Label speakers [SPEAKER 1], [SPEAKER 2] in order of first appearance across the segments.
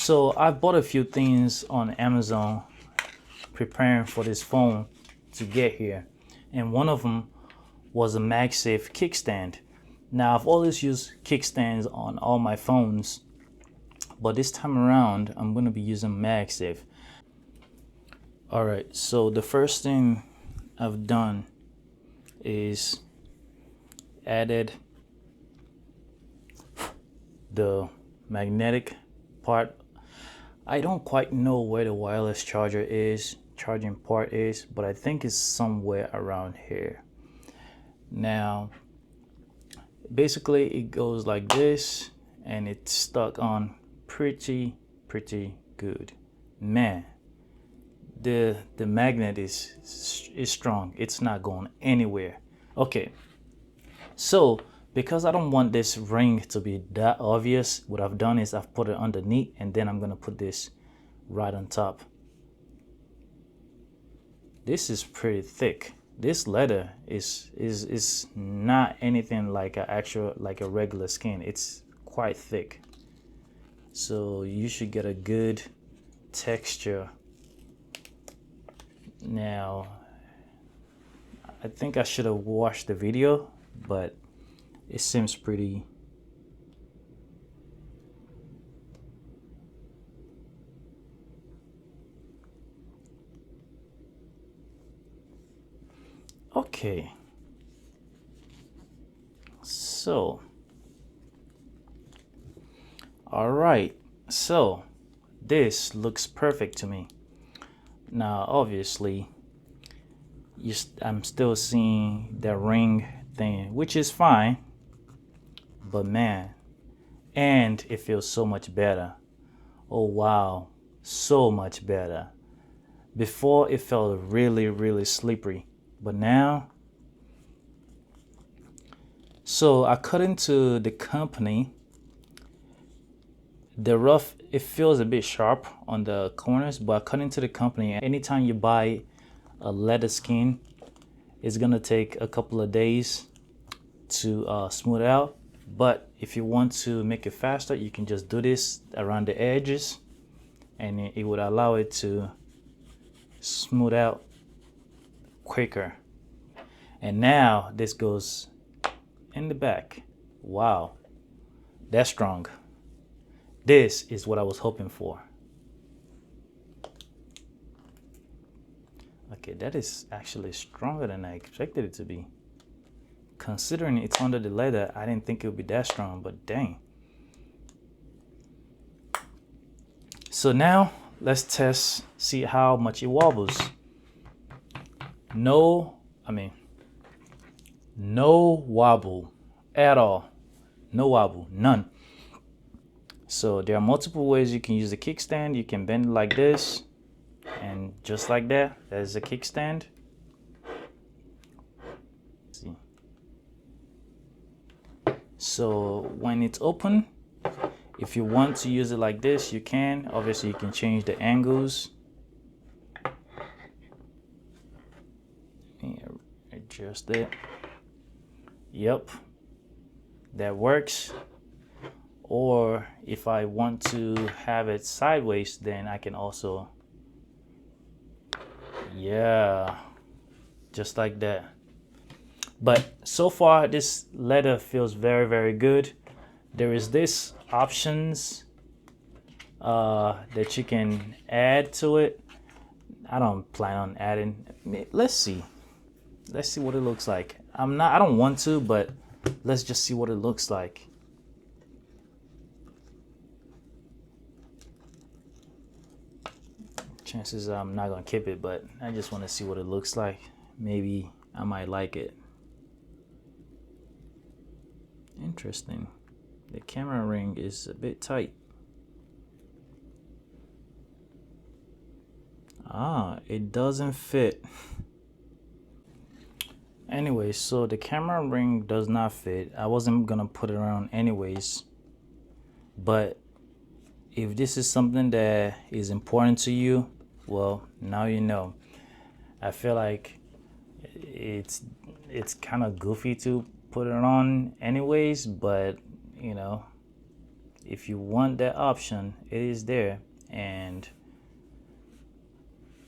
[SPEAKER 1] So I bought a few things on Amazon preparing for this phone to get here, and one of them was a Magsafe kickstand. Now I've always used kickstands on all my phones, but this time around I'm going to be using Magsafe. Alright, so the first thing I've done is added the magnetic part. I don't quite know where the wireless charging part is, but I think it's somewhere around here. Now basically it goes like this and it's stuck on pretty good. Man, the magnet is strong. It's not going anywhere. Okay, so because I don't want this ring to be that obvious, what I've done is I've put it underneath, and then I'm gonna put this right on top. This is pretty thick. This leather is not anything like a regular skin. It's quite thick, so you should get a good texture. Now I think I should have watched the video, but it seems pretty okay. So all right, so this looks perfect to me. Now obviously I'm still seeing the ring thing, which is fine, but man, and it feels so much better. Oh wow, so much better. Before it felt really slippery, but now, so according to the company, the rough, it feels a bit sharp on the corners, but according to the company, anytime you buy a leather skin, it's gonna take a couple of days to smooth out. But if you want to make it faster, you can just do this around the edges, and it would allow it to smooth out quicker. And now this goes in the back. Wow, that's strong. This is what I was hoping for. Okay, that is actually stronger than I expected it to be. Considering it's under the leather, I didn't think it would be that strong, but dang. So now let's test, see how much it wobbles. No wobble at all. No wobble, none. So there are multiple ways you can use the kickstand. You can bend it like this, and just like that, there's a kickstand. See. So when it's open, if you want to use it like this, you can. Obviously, you can change the angles. Adjust it. Yep, that works. Or if I want to have it sideways, then I can also, yeah, just like that. But so far this leather feels very good. There is this options that you can add to it. I don't plan on adding. Let's see what it looks like. I don't want to, but let's just see what it looks like. Chances are I'm not gonna keep it, but I just want to see what it looks like. Maybe I might like it. Interesting. The camera ring is a bit tight. Ah, it doesn't fit. Anyway, so the camera ring does not fit. I wasn't gonna put it around anyways, but if this is something that is important to you, well, now you know. I feel like it's kind of goofy to put it on anyways, but you know, if you want that option, it is there. And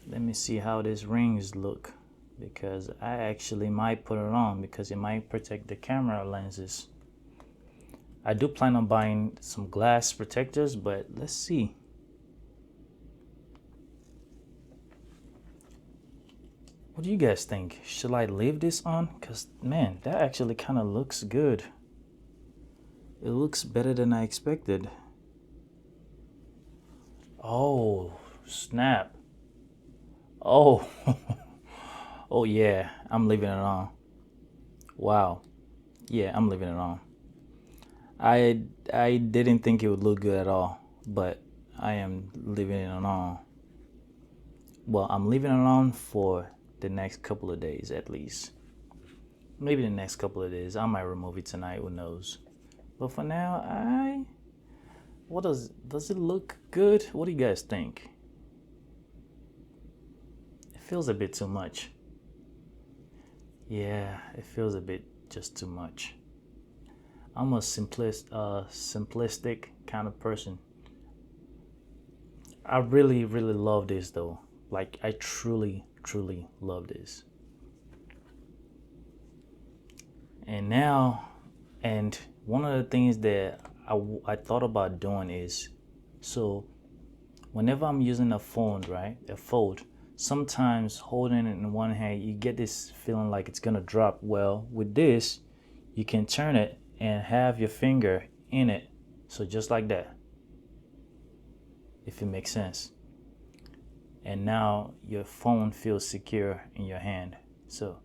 [SPEAKER 1] let me see how these rings look, because I actually might put it on because it might protect the camera lenses. I do plan on buying some glass protectors, but let's see. What do you guys think? Should I leave this on? Because man, that actually kind of looks good. It looks better than I expected. Oh, snap. Oh, oh yeah, I'm leaving it on. Wow. Yeah, I'm leaving it on. I didn't think it would look good at all, but I am leaving it on. Well, I'm leaving it on for the next couple of days at least. Maybe the next couple of days. I might remove it tonight, who knows. But for now, what does it look good? What do you guys think? It feels a bit too much. Yeah, it feels a bit just too much. I'm a simplistic kind of person. I really, really love this though. Like I truly, truly love this. And now, and one of the things that I thought about doing is, so whenever I'm using a phone, right, a fold, sometimes holding it in one hand, you get this feeling like it's gonna drop. Well, with this, you can turn it and have your finger in it. So just like that, if it makes sense. And now your phone feels secure in your hand. So